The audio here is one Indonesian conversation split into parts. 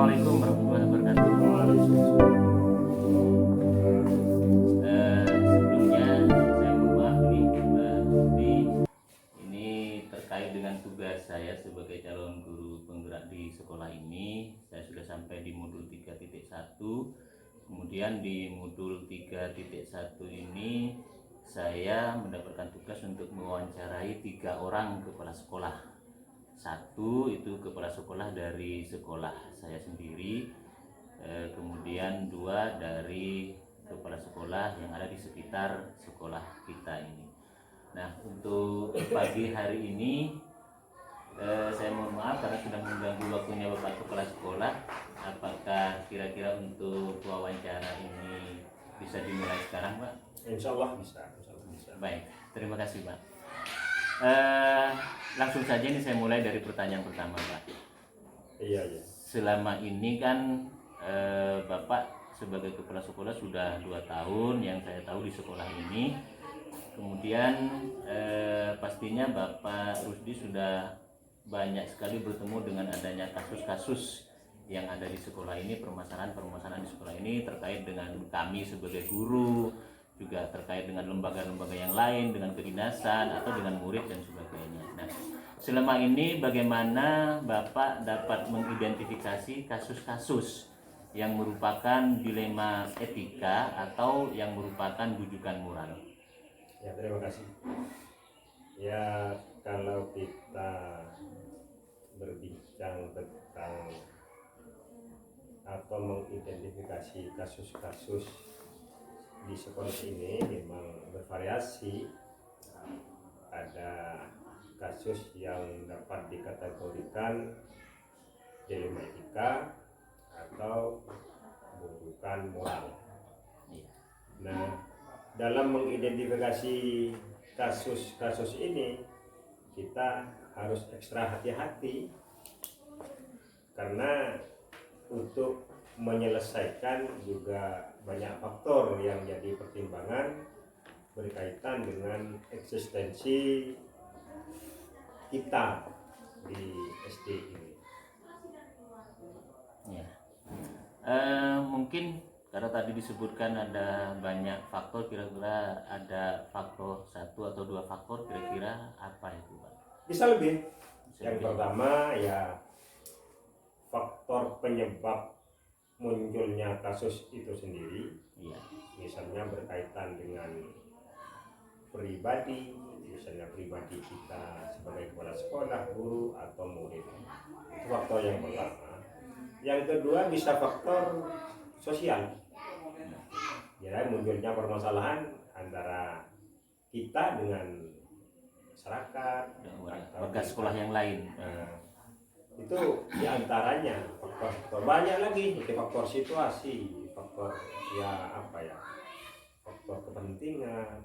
Assalamualaikum warahmatullahi wabarakatuh. Sebelumnya saya mohon maaf nih Mbak Rudy, ini terkait dengan tugas saya sebagai calon guru penggerak di sekolah ini. Saya sudah sampai di modul 3.1. Kemudian di modul 3.1 ini saya mendapatkan tugas untuk mewawancarai 3 orang kepala sekolah. Satu itu kepala sekolah dari sekolah saya sendiri, kemudian 2 dari kepala sekolah yang ada di sekitar sekolah kita ini. Nah, untuk pagi hari ini saya mohon maaf karena sudah mengganggu waktunya Bapak Kepala Sekolah. Apakah kira-kira untuk wawancara ini bisa dimulai sekarang, Pak? Insya Allah bisa. Baik, terima kasih, Pak. Langsung saja nih saya mulai dari pertanyaan pertama, Pak. Iya. Selama ini kan Bapak sebagai kepala sekolah sudah 2 tahun yang saya tahu di sekolah ini. Kemudian pastinya Bapak Rusdi sudah banyak sekali bertemu dengan adanya kasus-kasus yang ada di sekolah ini, permasalahan-permasalahan di sekolah ini terkait dengan kami sebagai guru, juga terkait dengan lembaga-lembaga yang lain, dengan kedinasan atau dengan murid dan sebagainya. Nah, selama ini bagaimana Bapak dapat mengidentifikasi kasus-kasus yang merupakan dilema etika atau yang merupakan rujukan moral? Ya, terima kasih. Ya, kalau kita berbincang tentang atau mengidentifikasi kasus-kasus di sekolah ini memang bervariasi. Ada kasus yang dapat dikategorikan dilema etika atau rujukan moral. Nah, dalam mengidentifikasi kasus-kasus ini kita harus ekstra hati-hati karena untuk menyelesaikan juga banyak faktor yang jadi pertimbangan berkaitan dengan eksistensi kita di SD ini. Ya. Mungkin karena tadi disebutkan ada banyak faktor, kira-kira ada faktor 1 atau 2 faktor, kira-kira apa itu, Pak? Bisa lebih. Yang pertama ya faktor penyebab munculnya kasus itu sendiri. Iya. Misalnya berkaitan dengan pribadi, misalnya pribadi kita sebagai kepala sekolah, guru atau murid. Itu faktor yang pertama. Yang kedua bisa faktor sosial. Ya, munculnya permasalahan antara kita dengan masyarakat atau warga sekolah yang lain. Itu diantaranya faktor banyak lagi, itu faktor situasi, faktor faktor kepentingan.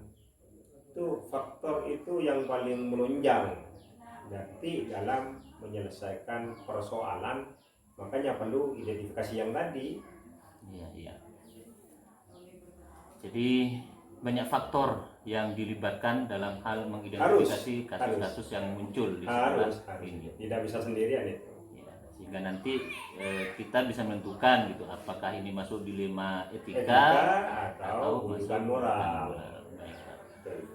Itu faktor itu yang paling menunjang berarti dalam menyelesaikan persoalan, makanya perlu identifikasi yang tadi. Iya. Jadi banyak faktor yang dilibatkan dalam hal mengidentifikasi kasus-kasus yang muncul di sekolah ini. Tidak bisa sendirian itu. Ya, sehingga nanti kita bisa menentukan gitu apakah ini masuk dilema etika atau rujukan moral. Baik,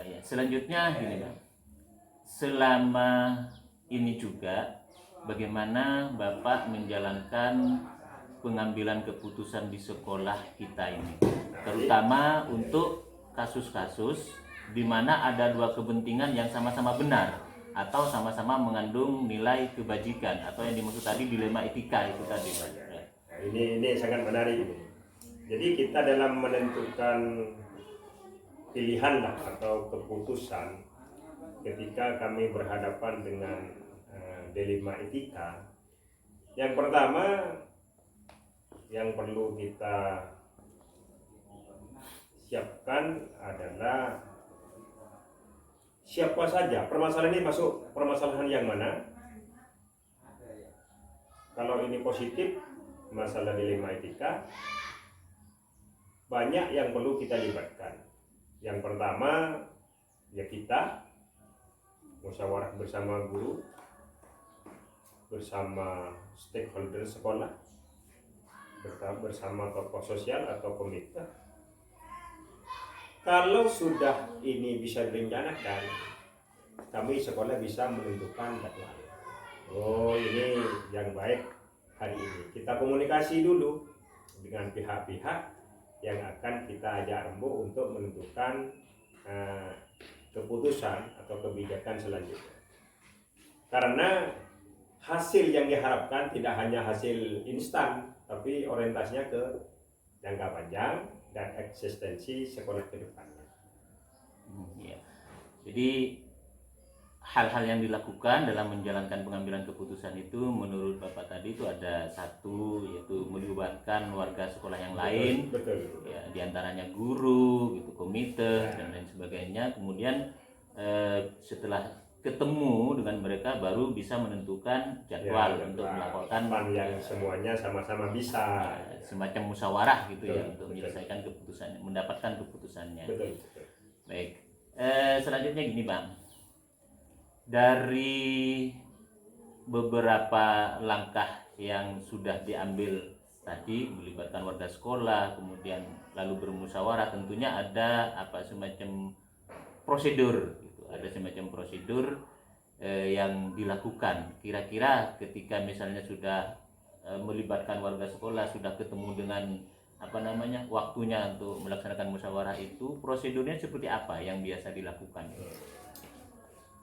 ya, selanjutnya gini, Pak. Selama ini juga bagaimana Bapak menjalankan pengambilan keputusan di sekolah kita ini, terutama untuk kasus-kasus di mana ada 2 kepentingan yang sama-sama benar atau sama-sama mengandung nilai kebajikan atau yang dimaksud tadi dilema etika itu tadi, Pak. Nah, ini sangat menarik ini. Jadi kita dalam menentukan pilihan atau keputusan ketika kami berhadapan dengan dilema etika, yang pertama yang perlu kita siapkan adalah siapa saja permasalahan ini masuk permasalahan yang mana. Kalau ini positif, masalah dilema etika, banyak yang perlu kita libatkan. Yang pertama ya kita musyawarah bersama guru, bersama stakeholder sekolah, bersama tokoh sosial atau komite. Kalau sudah ini bisa direncanakan, kami sekolah bisa menentukan jadwal. Oh, ini yang baik hari ini. Kita komunikasi dulu dengan pihak-pihak yang akan kita ajak rembuk untuk menentukan keputusan atau kebijakan selanjutnya. Karena hasil yang diharapkan tidak hanya hasil instan, tapi orientasinya ke jangka panjang dan eksistensi sekolah ke depannya. Ya. Jadi hal-hal yang dilakukan dalam menjalankan pengambilan keputusan itu menurut Bapak tadi itu ada satu, yaitu melibatkan warga sekolah yang lain, betul. Ya, diantaranya guru, gitu, komite dan lain sebagainya. Kemudian setelah ketemu dengan mereka baru bisa menentukan jadwal untuk melakukan yang semuanya sama-sama bisa semacam musyawarah gitu, betul, ya, untuk menyelesaikan keputusannya, mendapatkan keputusannya. Betul. Baik, selanjutnya gini Bang, dari beberapa langkah yang sudah diambil tadi melibatkan warga sekolah, kemudian lalu bermusyawarah, tentunya ada semacam prosedur gitu. Ada semacam prosedur yang dilakukan. Kira-kira ketika misalnya sudah melibatkan warga sekolah, sudah ketemu dengan waktunya untuk melaksanakan musyawarah itu, prosedurnya seperti apa yang biasa dilakukan?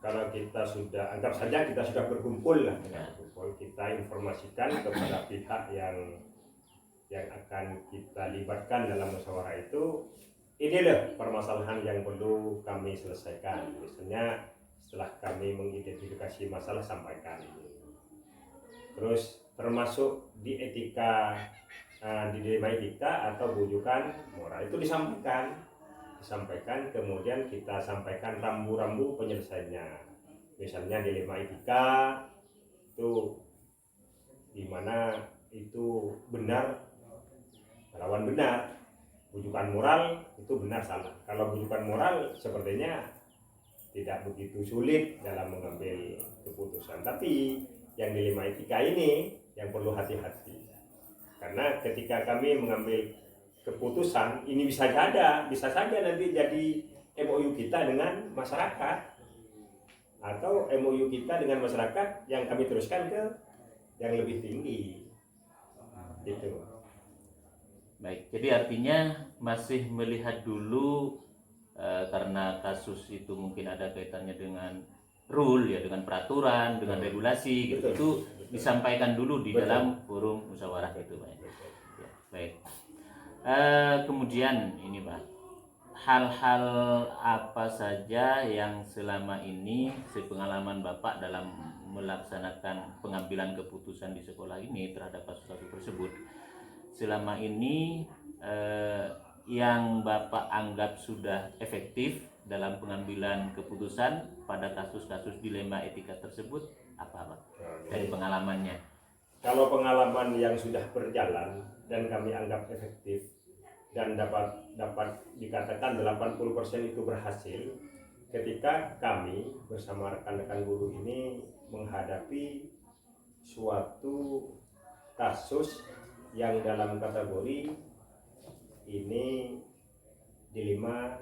Kalau kita sudah, anggap saja kita sudah berkumpul lah, kita informasikan kepada pihak yang akan kita libatkan dalam musyawarah itu, inilah permasalahan yang perlu kami selesaikan. Misalnya setelah kami mengidentifikasi masalah, sampaikan. Terus termasuk di etika, di dilema etika atau bujukan moral itu disampaikan, kemudian kita sampaikan rambu-rambu penyelesaiannya. Misalnya dilema etika itu di mana itu benar lawan benar, bujukan moral itu benar salah. Kalau bujukan moral sepertinya tidak begitu sulit dalam mengambil keputusan, tapi yang dilema etika ini yang perlu hati-hati, karena ketika kami mengambil keputusan ini bisa saja nanti jadi MOU kita dengan masyarakat, atau MOU kita dengan masyarakat yang kami teruskan ke yang lebih tinggi gitu. Baik, jadi artinya masih melihat dulu karena kasus itu mungkin ada kaitannya dengan rule, ya, dengan peraturan, dengan regulasi gitu. Itu disampaikan dulu di dalam forum musyawarah itu, Pak. Ya, baik. Kemudian ini, Pak, hal-hal apa saja yang selama ini sepengalaman Bapak dalam melaksanakan pengambilan keputusan di sekolah ini terhadap kasus-kasus tersebut selama ini yang Bapak anggap sudah efektif dalam pengambilan keputusan pada kasus-kasus dilema etika tersebut apa, Pak? Dari pengalamannya. Kalau pengalaman yang sudah berjalan dan kami anggap efektif dan dapat dikatakan 80% itu berhasil, ketika kami bersama rekan-rekan guru ini menghadapi suatu kasus yang dalam kategori ini dilema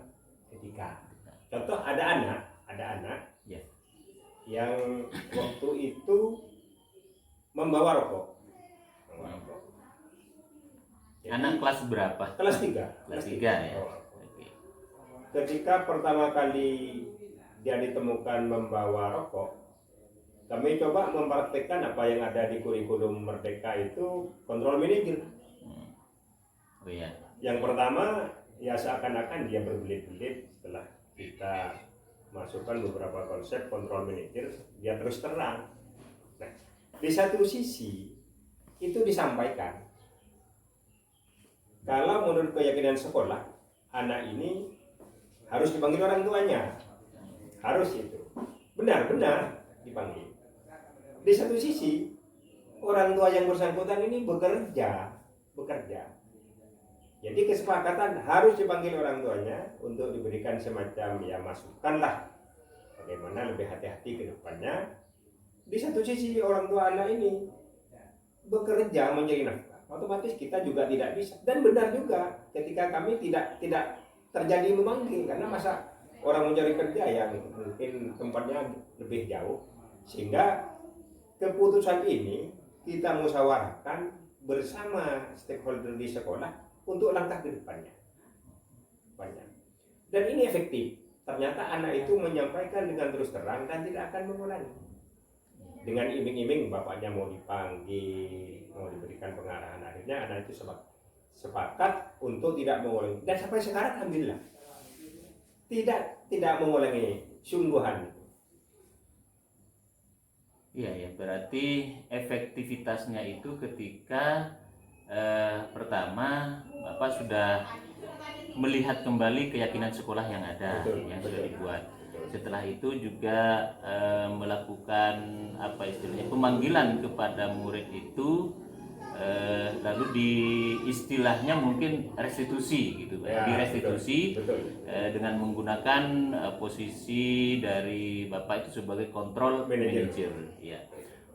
etika. Contoh, ada anak Ya. yang waktu itu membawa rokok. Jadi, anak kelas berapa? Kelas 3. Kelas 3 ya. Oke. Ketika pertama kali dia ditemukan membawa rokok, kami coba mempraktekkan apa yang ada di kurikulum Merdeka itu, kontrol manajer. Oh iya. Yang pertama ya seakan-akan dia berbelit-belit, setelah kita masukkan beberapa konsep kontrol manajer, dia terus terang. Nah, di satu sisi itu disampaikan kalau menurut keyakinan sekolah, anak ini harus dipanggil orang tuanya, harus itu benar-benar dipanggil. Di satu sisi orang tua yang bersangkutan ini bekerja. Jadi kesepakatan harus dipanggil orang tuanya untuk diberikan semacam ya masukan lah bagaimana lebih hati-hati ke depannya di satu sisi orang tua anak ini bekerja mencari nafkah, otomatis kita juga tidak bisa. Dan benar juga ketika kami tidak terjadi memanggil, karena masa orang mencari kerja yang mungkin tempatnya lebih jauh, sehingga keputusan ini kita musyawarahkan bersama stakeholder di sekolah untuk langkah ke depannya. Banyak. Dan ini efektif. Ternyata anak itu menyampaikan dengan terus terang dan tidak akan mengulangi. Dengan iming-iming bapaknya mau dipanggil, mau diberikan pengarahan, akhirnya anak itu sepakat untuk tidak mengulangi. Dan sampai sekarang alhamdulillah tidak mengulangi sungguhan. Iya ya, berarti efektivitasnya itu ketika pertama Bapak sudah melihat kembali keyakinan sekolah yang ada, Betul, yang betul, sudah dibuat. betul. Setelah itu juga melakukan apa istilahnya pemanggilan kepada murid itu, lalu di istilahnya mungkin restitusi gitu, Ya, direstitusi betul. dengan menggunakan posisi dari Bapak itu sebagai kontrol manager. Ya.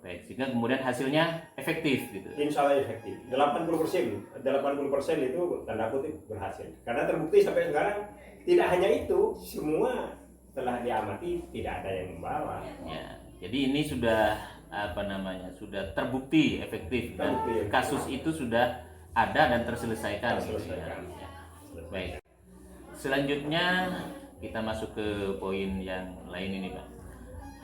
Baik, sehingga kemudian hasilnya efektif gitu. Insya Allah efektif. 80% itu tanda kutip berhasil. Karena terbukti sampai sekarang tidak hanya itu, semua telah diamati tidak ada yang membawa. Ya, jadi ini sudah sudah terbukti efektif dan kasus itu sudah ada dan terselesaikan. Terselesaikan. Ya. Baik. Selanjutnya kita masuk ke poin yang lain ini, Pak.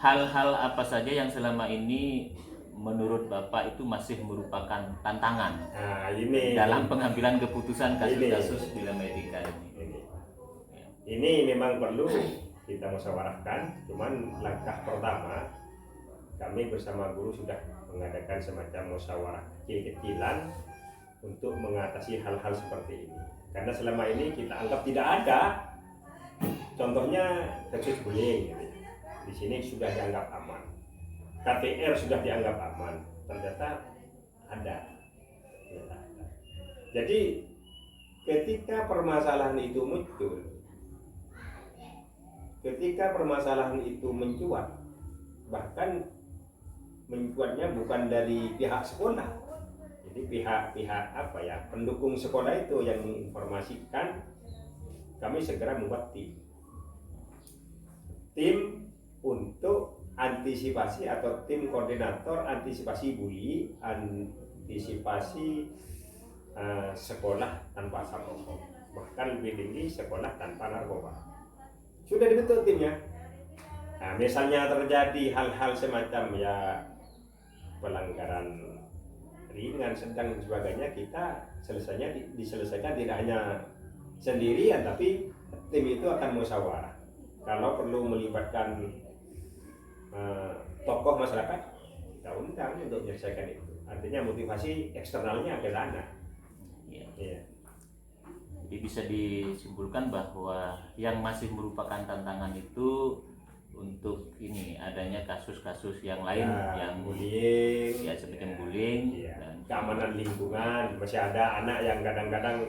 Hal-hal apa saja yang selama ini menurut Bapak itu masih merupakan tantangan dalam pengambilan keputusan kasus-kasus dilema etika ini? Ini memang perlu kita musyawarahkan. Cuman langkah pertama kami bersama guru sudah mengadakan semacam musyawarah kecil-kecilan untuk mengatasi hal-hal seperti ini. Karena selama ini kita anggap tidak ada. Contohnya kasus bullying. Di sini sudah dianggap aman, KPR sudah dianggap aman, ternyata ada. Jadi ketika permasalahan itu muncul, ketika permasalahan itu mencuat, bahkan mencuatnya bukan dari pihak sekolah, jadi pihak pendukung sekolah itu yang menginformasikan, kami segera membuat tim untuk antisipasi atau tim koordinator antisipasi bully, antisipasi sekolah tanpa asap rokok, bahkan lebih tinggi sekolah tanpa narkoba. Sudah dibentuk timnya. Nah, misalnya terjadi hal-hal semacam ya pelanggaran ringan, sedang dan sebagainya, kita diselesaikan tidak hanya sendirian, tapi tim itu akan musyawarah. Kalau perlu melibatkan tokoh masyarakat, kita undang untuk menyelesaikan itu. Artinya motivasi eksternalnya ke sana. Ya. Ya. Jadi bisa disimpulkan bahwa yang masih merupakan tantangan itu untuk ini adanya kasus-kasus yang lain yang bullying, ya seperti bullying, dan keamanan lingkungan. Masih ada anak yang kadang-kadang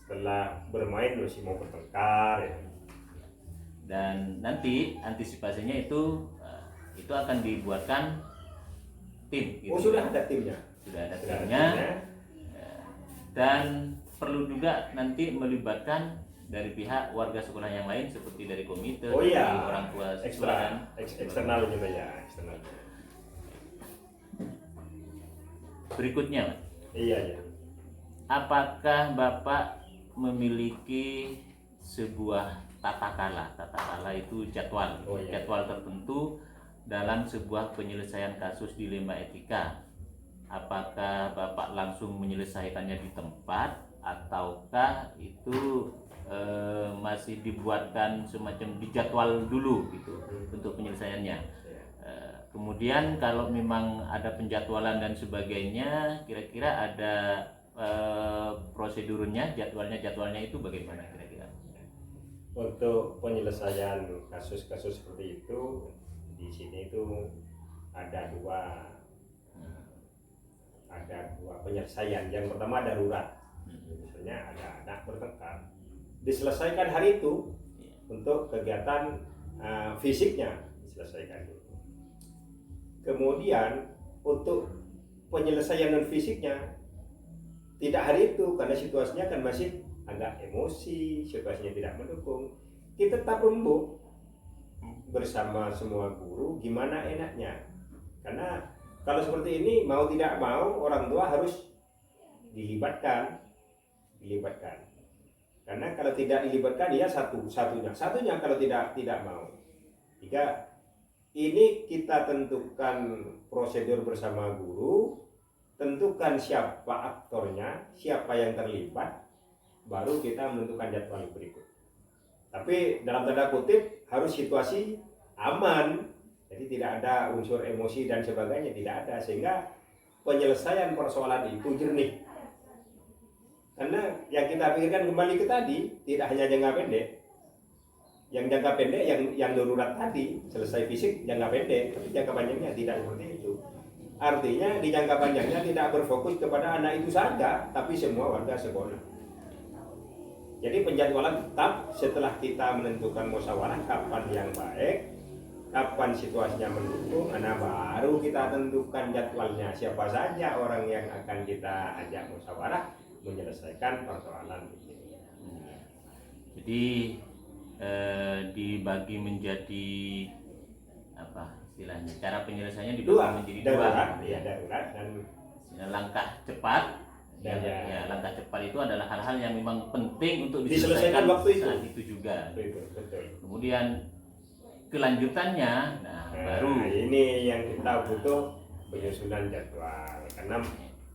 setelah bermain masih mau bertengkar. Ya. Dan nanti antisipasinya itu akan dibuatkan tim. Gitu. Oh, sudah ada timnya. Sudah ada timnya. Dan perlu juga nanti melibatkan dari pihak warga sekolah yang lain seperti dari komite, dari orang tua siswa, eksternal juga ya, eksternal. Berikutnya, Mas. Iya. Apakah Bapak memiliki sebuah tata kala itu jadwal tertentu dalam sebuah penyelesaian kasus dilema etika? Apakah Bapak langsung menyelesaikannya di tempat ataukah itu masih dibuatkan semacam dijadwal dulu gitu untuk penyelesaiannya? Kemudian kalau memang ada penjadwalan dan sebagainya, kira-kira ada prosedurnya, jadwalnya itu bagaimana kira-kira? Untuk penyelesaian kasus-kasus seperti itu, di sini itu ada dua penyelesaian. Yang pertama darurat, misalnya ada anak bertengkar, diselesaikan hari itu untuk kegiatan fisiknya diselesaikan dulu. Kemudian untuk penyelesaian non fisiknya tidak hari itu karena situasinya kan masih agak emosi, situasinya tidak mendukung. Kita tetap rembuk bersama semua guru gimana enaknya. Karena kalau seperti ini mau tidak mau orang tua harus dilibatkan. Karena kalau tidak dilibatkan dia satunya kalau tidak mau. Jika ini kita tentukan prosedur bersama guru, tentukan siapa aktornya, siapa yang terlibat, baru kita menentukan jadwal berikut. Tapi dalam tanda kutip harus situasi aman, jadi tidak ada unsur emosi dan sebagainya, tidak ada, sehingga penyelesaian persoalan itu jernih. Karena yang kita pikirkan kembali ke tadi tidak hanya jangka pendek, yang jangka pendek yang darurat tadi selesai fisik jangka pendek, tapi jangka panjangnya tidak seperti itu. Artinya di jangka panjangnya tidak berfokus kepada anak itu saja, tapi semua warga sekolah. Jadi penjadwalan tetap setelah kita menentukan musyawarah kapan yang baik, kapan situasinya mendukung, baru kita tentukan jadwalnya siapa saja orang yang akan kita ajak musyawarah menyelesaikan persoalan ini. Jadi dibagi menjadi apa istilahnya, cara penyelesaiannya dibagi menjadi dua. Darurat dan langkah cepat. Dan ya, langkah cepat itu adalah hal-hal yang memang penting untuk diselesaikan waktu itu. Saat itu juga. Betul. Kemudian kelanjutannya, baru ini yang kita butuh penyusunan jadwal. Karena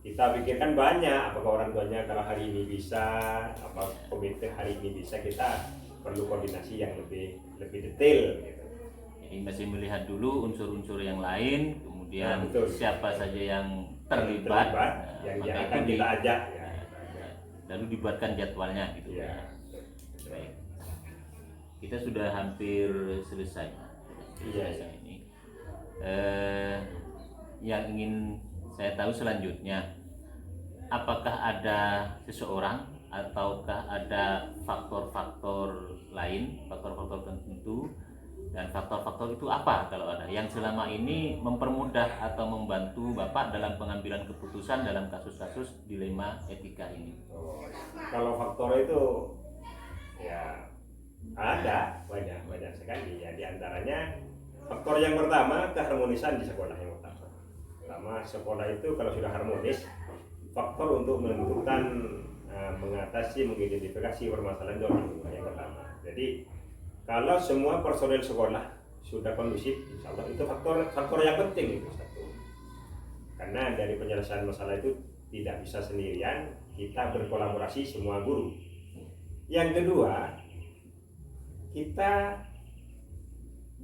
kita pikirkan banyak, apakah orang tuanya kalau hari ini bisa, apa komite hari ini bisa, kita perlu koordinasi yang lebih detail. Gitu. Jadi masih melihat dulu unsur-unsur yang lain, kemudian siapa saja yang terlibat yang akan kita ajak ya. Lalu dibuatkan jadwalnya gitu ya. Baik. Kita sudah hampir selesai ini. Yang ingin saya tahu selanjutnya, apakah ada seseorang ataukah ada faktor-faktor lain, faktor-faktor tertentu, dan faktor-faktor itu apa kalau ada yang selama ini mempermudah atau membantu Bapak dalam pengambilan keputusan dalam kasus-kasus dilema etika ini? Kalau faktor itu ya ada banyak sekali ya. Di antaranya faktor yang pertama keharmonisan di sekolah yang utama. Pertama, sekolah itu kalau sudah harmonis, faktor untuk menentukan mengatasi, mengidentifikasi permasalahan itu yang pertama. Jadi kalau semua personel sekolah sudah kondusif, insya Allah itu faktor yang penting itu satu. Karena dari penyelesaian masalah itu tidak bisa sendirian, kita berkolaborasi semua guru. Yang kedua, kita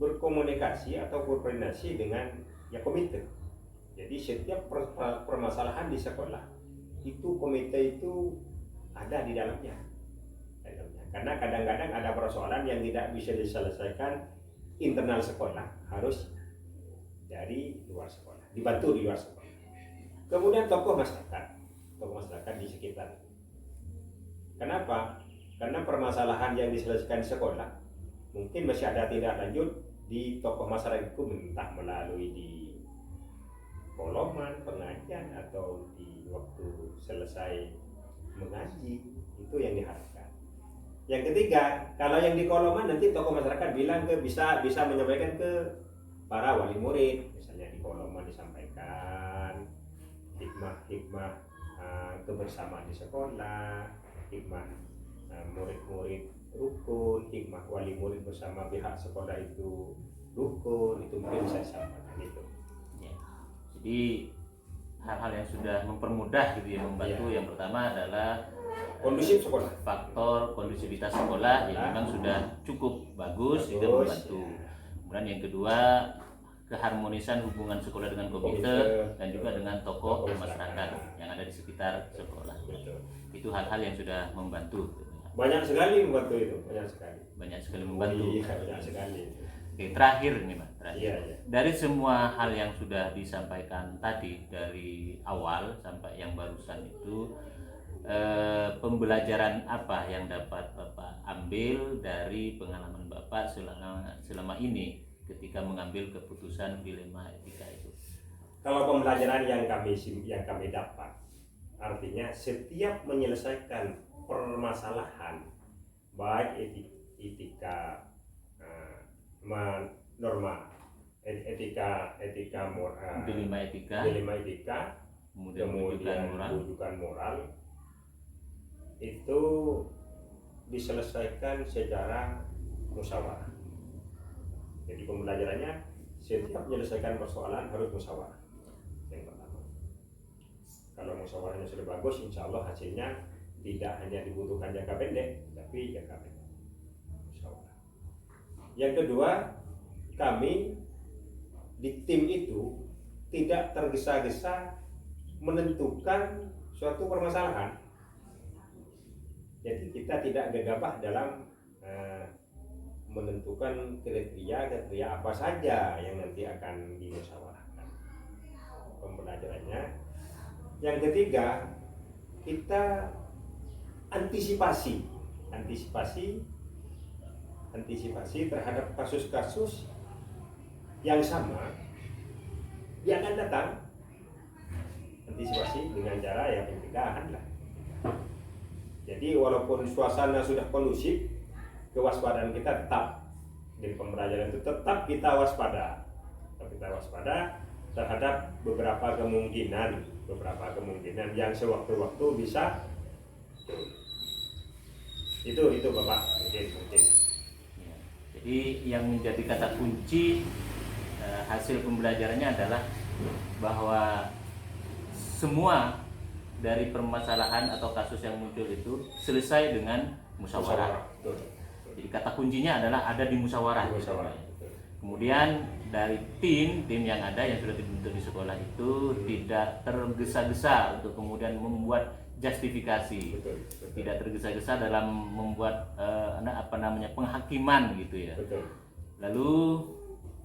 berkomunikasi atau berkoordinasi dengan komite. Jadi setiap permasalahan di sekolah itu komite itu ada di dalamnya. Karena kadang-kadang ada persoalan yang tidak bisa diselesaikan internal sekolah, harus dari luar sekolah, dibantu di luar sekolah. Kemudian tokoh masyarakat di sekitar. Kenapa? Karena permasalahan yang diselesaikan di sekolah mungkin masih ada tindak lanjut di tokoh masyarakat itu, entah melalui di koloman pengajian atau di waktu selesai mengaji, itu yang diharapkan. Yang ketiga, kalau yang di koloman nanti tokoh masyarakat bilang bisa menyampaikan ke para wali murid, misalnya di koloman disampaikan hikmah kebersamaan di sekolah, hikmah murid-murid rukun, hikmah wali murid bersama pihak sekolah itu rukun, itu mungkin bisa disampaikan itu. Ya. Jadi hal-hal yang sudah mempermudah gitu ya, membantu. Yang pertama adalah kondusif sekolah, faktor kondusivitas sekolah yang memang sudah cukup bagus itu membantu. Kemudian yang kedua, keharmonisan hubungan sekolah dengan komite dan juga dengan tokoh masyarakat yang ada di sekitar sekolah. Itu hal-hal yang sudah membantu. Banyak sekali membantu itu, banyak sekali membantu. Banyak sekali. Oke, terakhir nih Mas, Iya. Dari semua hal yang sudah disampaikan tadi dari awal sampai yang barusan itu, pembelajaran apa yang dapat Bapak ambil dari pengalaman Bapak selama ini ketika mengambil keputusan dilema etika itu? kalau pembelajaran yang kami dapat, artinya setiap menyelesaikan permasalahan baik etika norma etika moral, dilema etika, kemudian rujukan moral itu diselesaikan secara musyawarah. Jadi pembelajarannya setiap menyelesaikan persoalan harus musyawarah. Yang pertama, kalau musyawarahnya sudah bagus, insya Allah hasilnya tidak hanya dibutuhkan jangka pendek, tapi jangka pendek musyawarah. Yang kedua, kami di tim itu tidak tergesa-gesa menentukan suatu permasalahan. Jadi kita tidak gegabah dalam menentukan kriteria apa saja yang nanti akan dimusyawarahkan pembelajarannya. Yang ketiga, kita antisipasi terhadap kasus-kasus yang sama yang akan datang. Antisipasi dengan cara ya pencegahan lah. Jadi walaupun suasana sudah kondusif, kewaspadaan kita tetap di pembelajaran itu tetap kita waspada terhadap beberapa kemungkinan yang sewaktu-waktu bisa itu Bapak mungkin. Ya. Jadi yang menjadi kata kunci hasil pembelajarannya adalah bahwa semua dari permasalahan atau kasus yang muncul itu selesai dengan musyawarah. Jadi kata kuncinya adalah ada di musyawarah. Kemudian dari tim yang ada yang sudah dibentuk di sekolah itu tidak tergesa-gesa untuk kemudian membuat justifikasi, tidak tergesa-gesa dalam membuat penghakiman gitu ya. Lalu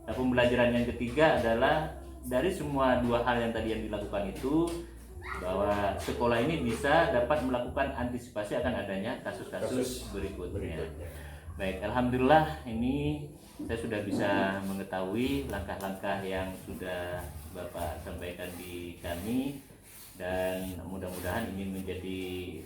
pembelajaran yang ketiga adalah dari semua dua hal yang tadi yang dilakukan itu, bahwa sekolah ini bisa dapat melakukan antisipasi akan adanya kasus-kasus berikutnya. Baik, alhamdulillah ini saya sudah bisa mengetahui langkah-langkah yang sudah Bapak sampaikan di kami, dan mudah-mudahan ini menjadi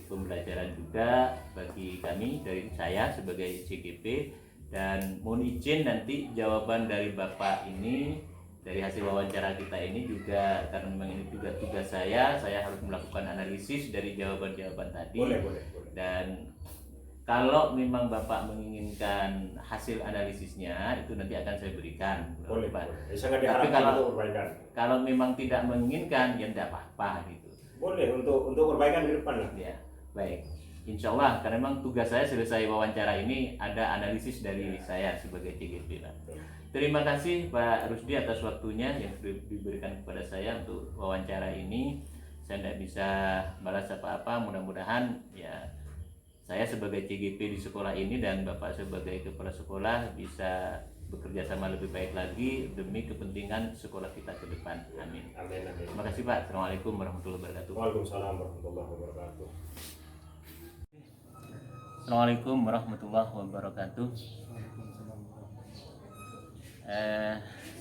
pembelajaran juga bagi kami dari saya sebagai CGP. Dan mohon izin nanti jawaban dari Bapak ini, dari hasil wawancara kita ini juga, karena memang ini juga tugas saya harus melakukan analisis dari jawaban-jawaban tadi. Boleh. Dan kalau memang Bapak menginginkan hasil analisisnya, itu nanti akan saya berikan. Boleh, Pak. Sangat Tapi diharapkan kalau memang tidak menginginkan, ya tidak apa-apa gitu. Boleh untuk perbaikan di depan lah. Ya, baik. Insya Allah, karena memang tugas saya selesai wawancara ini ada analisis dari saya sebagai CGP. Terima kasih Pak Rusdi atas waktunya yang sudah diberikan kepada saya untuk wawancara ini. Saya tidak bisa balas apa-apa, mudah-mudahan ya saya sebagai CGP di sekolah ini dan Bapak sebagai kepala sekolah bisa bekerja sama lebih baik lagi demi kepentingan sekolah kita ke depan. Amin. Terima kasih Pak. Assalamualaikum warahmatullahi wabarakatuh. Waalaikumsalam warahmatullahi wabarakatuh. Assalamualaikum warahmatullahi wabarakatuh.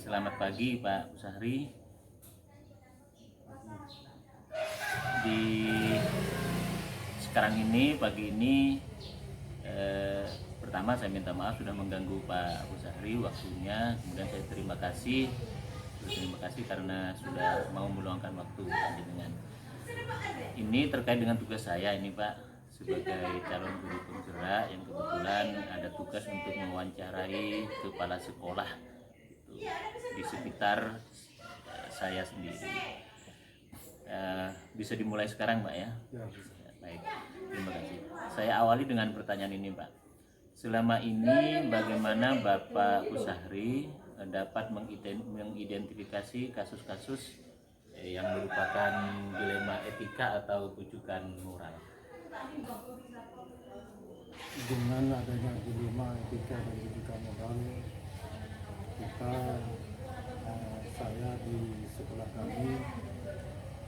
Selamat pagi Pak Usahri. Di sekarang ini, pagi ini, pertama saya minta maaf sudah mengganggu Pak Usahri waktunya. Kemudian saya terima kasih karena sudah mau meluangkan waktu dengan ini terkait dengan tugas saya ini Pak sebagai calon guru penggerak yang kebetulan ada tugas untuk mewawancarai kepala sekolah di sekitar saya sendiri. Bisa dimulai sekarang Pak ya? Baik, terima kasih. Saya awali dengan pertanyaan ini Pak. Selama ini bagaimana Bapak Usahri dapat mengidentifikasi kasus-kasus yang merupakan dilema etika atau rujukan moral? Dengan adanya dilema etika dan rujukan moral, saya di sekolah kami,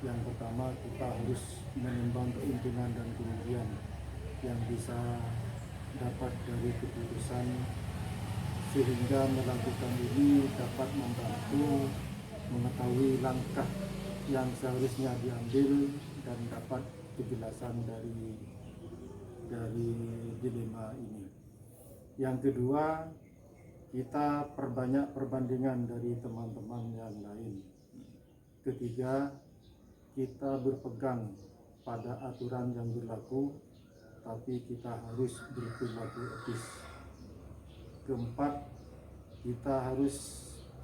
yang pertama kita harus menimbang keuntungan dan kerugian yang bisa dapat dari keputusan, sehingga melakukan ini dapat membantu mengetahui langkah yang seharusnya diambil dan dapat kejelasan dari dilema ini. Yang kedua, kita perbanyak perbandingan dari teman-teman yang lain. Ketiga, kita berpegang pada aturan yang berlaku, tapi kita harus berperilaku etis. Keempat, kita harus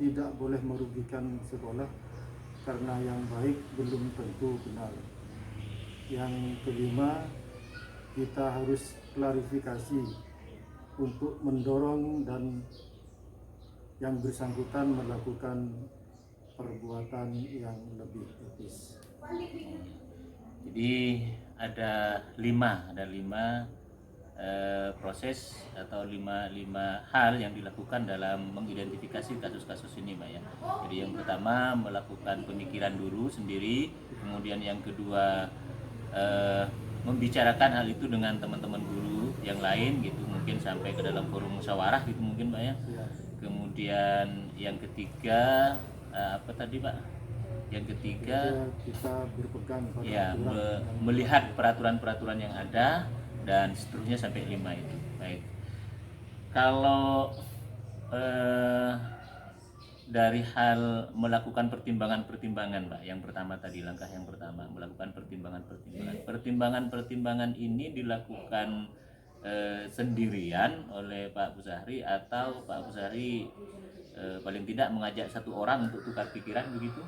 tidak boleh merugikan sekolah karena yang baik belum tentu benar. Yang kelima, kita harus klarifikasi untuk mendorong dan yang bersangkutan melakukan perbuatan yang lebih etis. Jadi ada lima proses atau lima hal yang dilakukan dalam mengidentifikasi kasus-kasus ini, Pak ya. Jadi yang pertama melakukan pemikiran dulu sendiri, kemudian yang kedua membicarakan hal itu dengan teman-teman guru yang lain gitu, mungkin sampai ke dalam forum musyawarah gitu mungkin, Pak ya. Kemudian yang ketiga apa tadi, Pak? Yang ketiga kita berpegang pada ya aturan melihat peraturan-peraturan yang ada dan seterusnya sampai 5 itu. Baik. Kalau dari hal melakukan pertimbangan-pertimbangan, Pak. Yang pertama tadi, langkah yang pertama melakukan pertimbangan-pertimbangan. Pertimbangan-pertimbangan ini dilakukan sendirian oleh Pak Busahri atau Pak Busahri paling tidak mengajak satu orang untuk tukar pikiran begitu?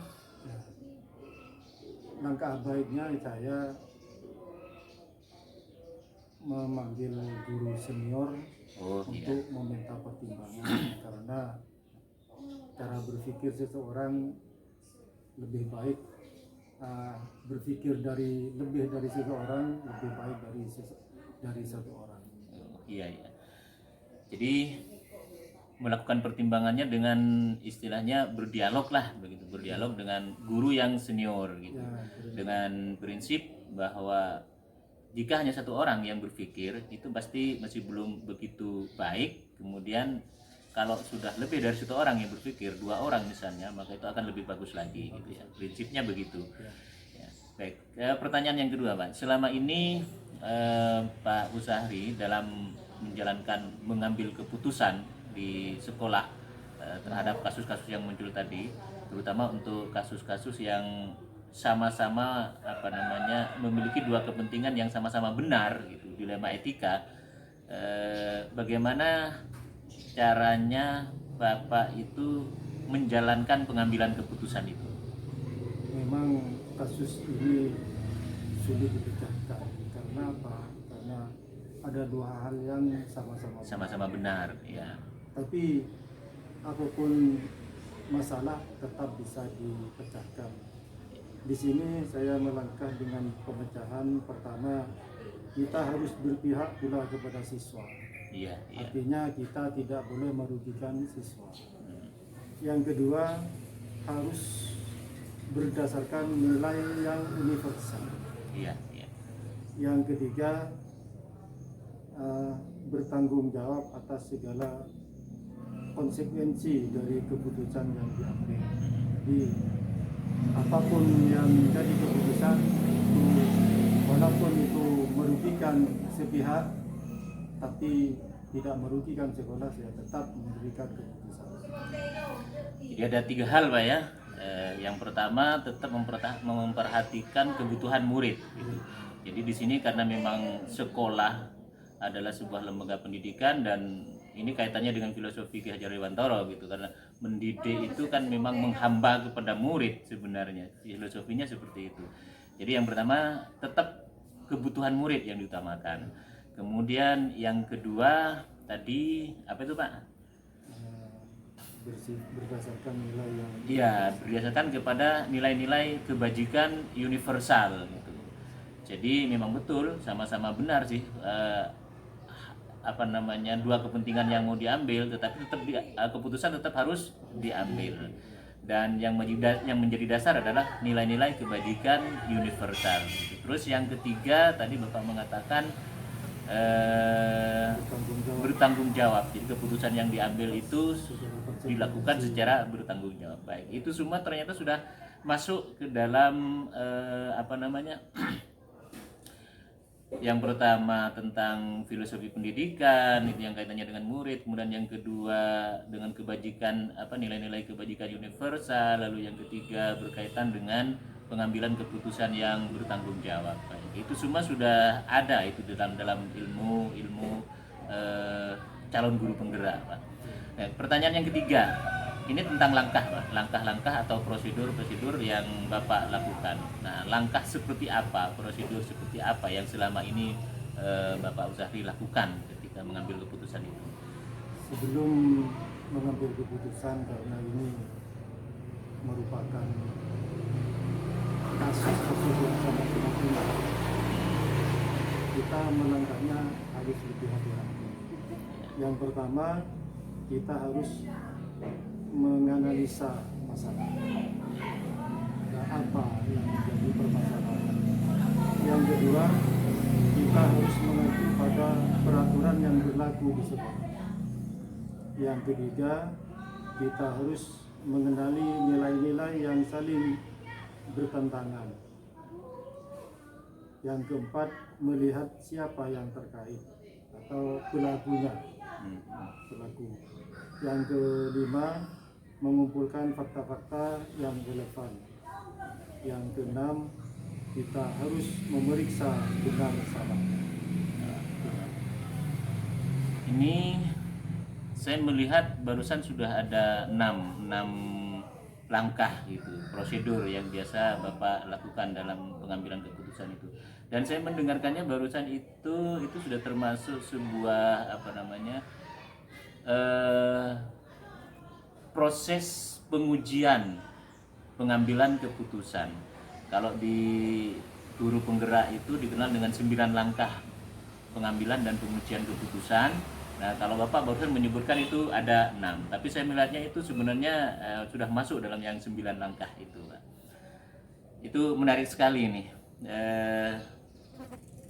Langkah baiknya saya memanggil guru senior untuk meminta pertimbangan karena cara berpikir seseorang lebih baik berpikir lebih dari seseorang lebih baik dari satu orang. Iya. Jadi melakukan pertimbangannya dengan istilahnya berdialog lah begitu, berdialog dengan guru yang senior gitu. Dengan prinsip bahwa jika hanya satu orang yang berpikir itu pasti masih belum begitu baik. Kemudian kalau sudah lebih dari satu orang yang berpikir, 2 orang misalnya, maka itu akan lebih bagus lagi gitu ya. Prinsipnya begitu. Ya, baik. Pertanyaan yang kedua, Pak. Selama ini Pak Busahri dalam mengambil keputusan di sekolah terhadap kasus-kasus yang muncul tadi, terutama untuk kasus-kasus yang sama-sama memiliki 2 kepentingan yang sama-sama benar gitu, dilema etika. Bagaimana caranya Bapak itu menjalankan pengambilan keputusan itu? Memang kasus ini sulit dipecahkan. Karena apa? Karena ada 2 hal yang sama-sama benar, ya. Tapi apapun masalah tetap bisa dipecahkan. Di sini saya melangkah dengan pemecahan. Pertama, kita harus berpihak pula kepada siswa. Iya. Artinya kita tidak boleh merugikan siswa. Yang kedua, harus berdasarkan nilai yang universal. Iya. Yang ketiga, bertanggung jawab atas segala konsekuensi dari keputusan yang diambil. Jadi apapun yang menjadi keputusan itu, walaupun itu merugikan sepihak tapi tidak merugikan sekolah, saya tetap memberikan keputusan. Jadi ada 3 hal, Pak ya. Yang pertama tetap memperhatikan kebutuhan murid gitu. Jadi di sini karena memang sekolah adalah sebuah lembaga pendidikan dan ini kaitannya dengan filosofi Ki Hajar Dewantara gitu, karena mendidik itu kan memang menghamba kepada murid sebenarnya, filosofinya seperti itu. Jadi yang pertama tetap kebutuhan murid yang diutamakan. Kemudian yang kedua tadi apa itu, Pak? Berdasarkan nilai yang berdasarkan kepada nilai-nilai kebajikan universal gitu. Jadi memang betul sama-sama benar sih dua kepentingan yang mau diambil, tetapi tetap keputusan tetap harus diambil. Dan yang menjadi dasar adalah nilai-nilai kebajikan universal. Terus yang ketiga tadi Bapak mengatakan bertanggung jawab. Jadi keputusan yang diambil itu dilakukan secara bertanggung jawab. Baik, itu semua ternyata sudah masuk ke dalam yang pertama tentang filosofi pendidikan, itu yang kaitannya dengan murid. Kemudian yang kedua dengan kebajikan, nilai-nilai kebajikan universal. Lalu yang ketiga berkaitan dengan pengambilan keputusan yang bertanggung jawab. Baik, itu semua sudah ada itu dalam ilmu calon guru penggerak, Pak. Nah, pertanyaan yang ketiga, ini tentang langkah, Pak. Langkah-langkah atau prosedur-prosedur yang Bapak lakukan. Nah, langkah seperti apa, prosedur seperti apa yang selama ini Bapak Uzahri lakukan ketika mengambil keputusan itu? Sebelum mengambil keputusan, karena ini merupakan kasus yang sangat penting, kita melangkahnya harus lebih hati-hati. Yang pertama, kita harus menganalisa masalah. Nah, apa yang menjadi permasalahan. Yang kedua, kita harus mengacu pada peraturan yang berlaku di sekolah. Yang ketiga, kita harus mengenali nilai-nilai yang saling bertentangan. Yang keempat, melihat siapa yang terkait atau pelakunya. Yang kelima, mengumpulkan fakta-fakta yang relevan. Yang keenam, kita harus memeriksa benar salah. Ini saya melihat barusan sudah ada 6 langkah gitu, prosedur yang biasa Bapak lakukan dalam pengambilan keputusan itu. Dan saya mendengarkannya barusan itu sudah termasuk sebuah proses pengujian pengambilan keputusan. Kalau di guru penggerak itu dikenal dengan 9 langkah pengambilan dan pengujian keputusan. Nah, kalau Bapak barusan menyebutkan itu ada 6, tapi saya melihatnya itu sebenarnya sudah masuk dalam yang 9 langkah itu, Pak. Itu menarik sekali nih,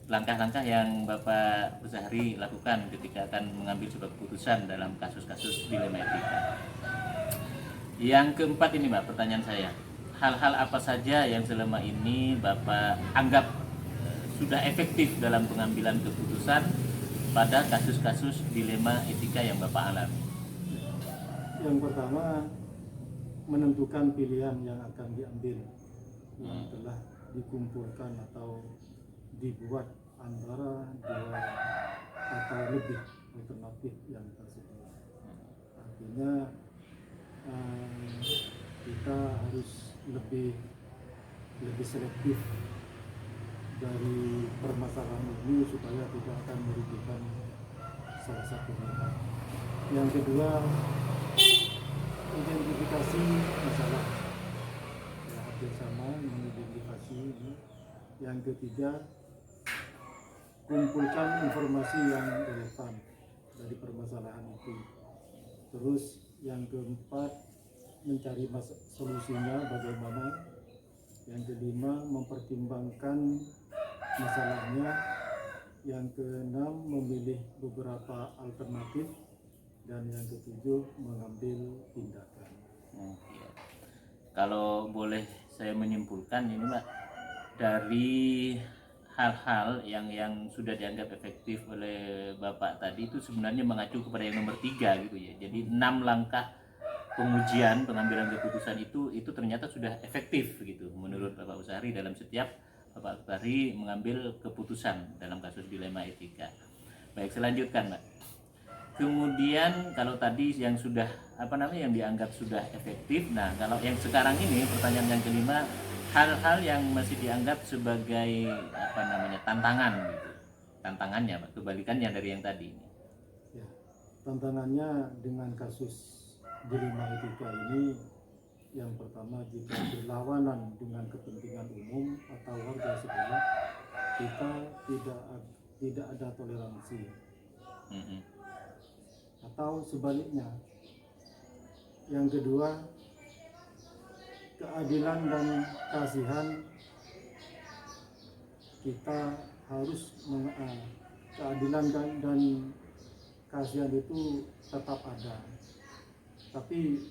langkah-langkah yang Bapak Uzahri lakukan ketika akan mengambil sebuah keputusan dalam kasus-kasus dilema etika. Yang keempat ini, Pak, pertanyaan saya, hal-hal apa saja yang selama ini Bapak anggap sudah efektif dalam pengambilan keputusan pada kasus-kasus dilema etika yang Bapak alami? Yang pertama, menentukan pilihan yang akan diambil yang telah dikumpulkan atau dibuat antara 2 atau lebih alternatif yang tersedia. Artinya kita harus lebih selektif dari permasalahan ini supaya tidak akan merugikan salah satu pihak. Yang kedua, identifikasi masalah. Ya, hampir sama mengidentifikasi ini. Yang ketiga, kumpulkan informasi yang relevan dari permasalahan itu. Terus yang keempat, mencari solusinya bagaimana. Yang kelima, mempertimbangkan masalahnya. Yang keenam, memilih beberapa alternatif. Dan yang ketujuh, mengambil tindakan. Kalau boleh saya menyimpulkan ini, Pak, dari hal-hal yang sudah dianggap efektif oleh Bapak tadi itu sebenarnya mengacu kepada yang nomor 3 gitu ya. Jadi 6 langkah pengujian pengambilan keputusan itu ternyata sudah efektif gitu menurut Bapak Uzahri dalam setiap Bapak Uzahri mengambil keputusan dalam kasus dilema etika. Baik, selanjutkan, Pak. Kemudian kalau tadi yang sudah yang dianggap sudah efektif, nah kalau yang sekarang ini pertanyaan yang kelima, hal-hal yang masih dianggap sebagai tantangan gitu. Tantangannya, Pak, kebalikannya dari yang tadi. Ya, tantangannya dengan kasus dilema etika ini, yang pertama, jika berlawanan dengan kepentingan umum atau warga sekolah, kita tidak ada toleransi. Atau sebaliknya. Yang kedua, keadilan dan kasihan, kita harus keadilan dan kasihan itu tetap ada. Tapi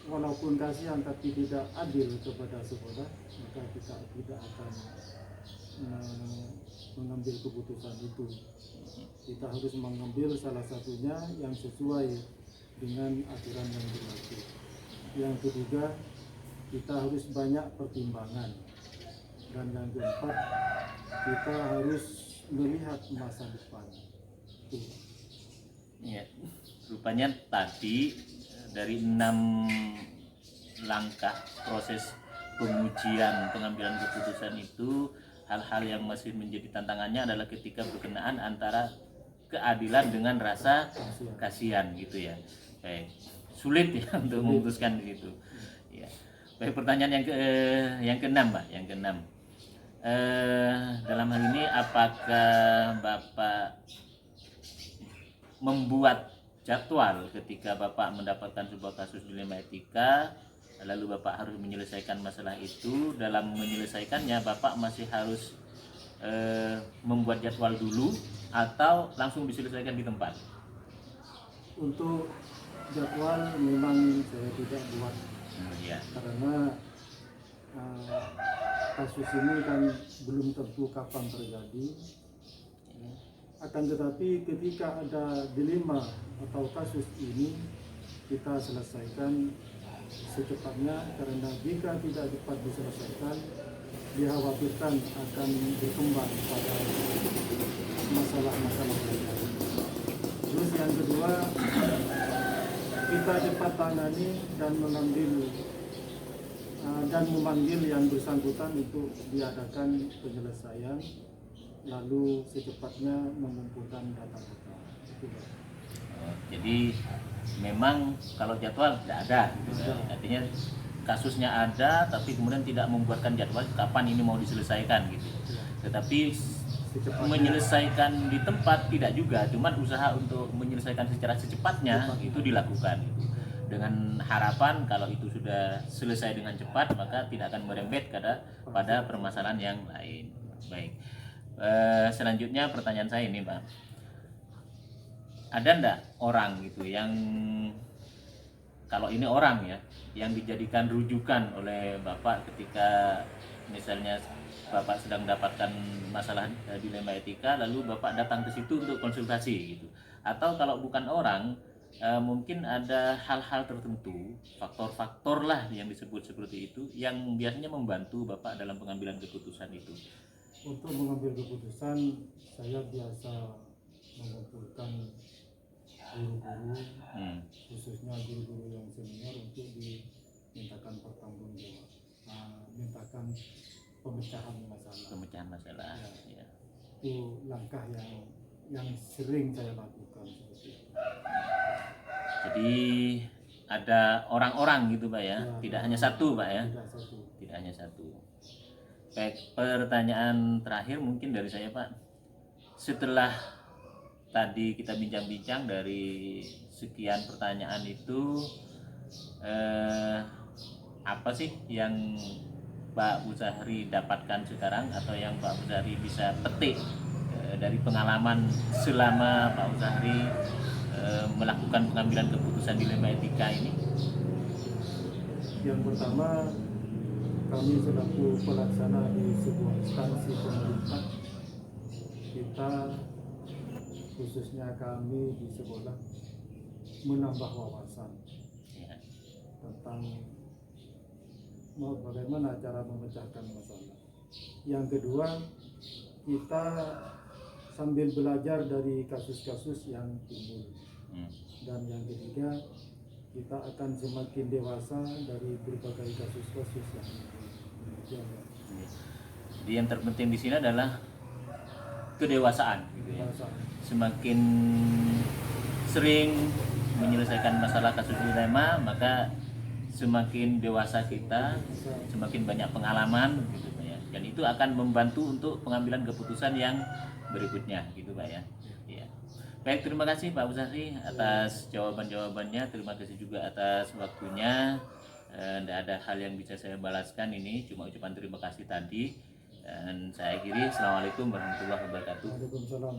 walaupun kasihan tapi tidak adil kepada sekolah, maka kita tidak akan mengambil keputusan itu. Kita harus mengambil salah satunya yang sesuai dengan aturan yang berlaku. Yang ketiga, kita harus banyak pertimbangan. Dan yang keempat, kita harus melihat masa depan. Ya, rupanya tadi dari 6 langkah proses pengujian pengambilan keputusan itu, hal-hal yang masih menjadi tantangannya adalah ketika berkenaan antara keadilan dengan rasa kasihan gitu ya. Baik, sulit ya untuk memutuskan itu. Ya. Baik, pertanyaan yang keenam, Pak. Yang keenam. Dalam hal ini apakah Bapak membuat jadwal ketika Bapak mendapatkan sebuah kasus dilema etika, lalu Bapak harus menyelesaikan masalah itu? Dalam menyelesaikannya Bapak masih harus membuat jadwal dulu atau langsung diselesaikan di tempat? Untuk jadwal memang saya tidak buat, Ya. karena kasus ini kan belum tentu kapan terjadi. Akan tetapi ketika ada dilema atau kasus ini, kita selesaikan secepatnya, karena jika tidak cepat diselesaikan, dikhawatirkan akan berkembang pada masalah-masalah lainnya. Terus yang kedua, kita cepat tangani dan memanggil yang bersangkutan untuk diadakan penyelesaian, lalu secepatnya mengumpulkan data-data. Jadi memang kalau jadwal tidak ada, gitu ya. Artinya kasusnya ada, tapi kemudian tidak membuatkan jadwal kapan ini mau diselesaikan gitu. Tetapi menyelesaikan di tempat tidak juga, cuman usaha untuk menyelesaikan secara secepatnya itu dilakukan. Dengan harapan kalau itu sudah selesai dengan cepat, maka tidak akan merembet pada permasalahan yang lain. Baik. Selanjutnya pertanyaan saya ini, Pak. Ada ndak orang gitu yang, kalau ini orang ya, yang dijadikan rujukan oleh Bapak ketika misalnya Bapak sedang mendapatkan masalah dilema etika, lalu Bapak datang ke situ untuk konsultasi gitu? Atau kalau bukan orang, mungkin ada hal-hal tertentu, faktor-faktor lah yang disebut seperti itu, yang biasanya membantu Bapak dalam pengambilan keputusan itu? Untuk mengambil keputusan, saya biasa mengumpulkan guru-guru, khususnya guru-guru yang senior, untuk dimintakan pertanggungjawaban, mintakan pemecahan masalah. Pemecahan masalah. Ya. Itu langkah yang sering saya lakukan seperti itu. Jadi ada orang-orang gitu, Pak ya, tidak hanya satu, Pak ya. Tidak hanya satu. Baik, pertanyaan terakhir mungkin dari saya, Pak. Setelah tadi kita bincang-bincang dari sekian pertanyaan itu, apa sih yang Pak Muzahri dapatkan sekarang, atau yang Pak Muzahri bisa petik dari pengalaman selama Pak Muzahri melakukan pengambilan keputusan dilema etika ini? Yang pertama, kami selaku pelaksana di sebuah instansi pemerintah, kita khususnya kami di sekolah menambah wawasan tentang bagaimana cara memecahkan masalah. Yang kedua, kita sambil belajar dari kasus-kasus yang timbul. Dan yang ketiga, kita akan semakin dewasa dari berbagai kasus-kasus yang timbul. Jadi yang terpenting di sini adalah kedewasaan, gitu ya. Semakin sering menyelesaikan masalah kasus dilema, maka semakin dewasa kita, semakin banyak pengalaman, gitu Pak ya. Dan itu akan membantu untuk pengambilan keputusan yang berikutnya, gitu Pak ya. Ya. Baik, terima kasih Pak Muzahri atas jawaban-jawabannya. Terima kasih juga atas waktunya. Tidak ada hal yang bisa saya balaskan, ini cuma ucapan terima kasih tadi. Dan saya akhiri, Assalamualaikum warahmatullahi wabarakatuh. Waalaikumsalam.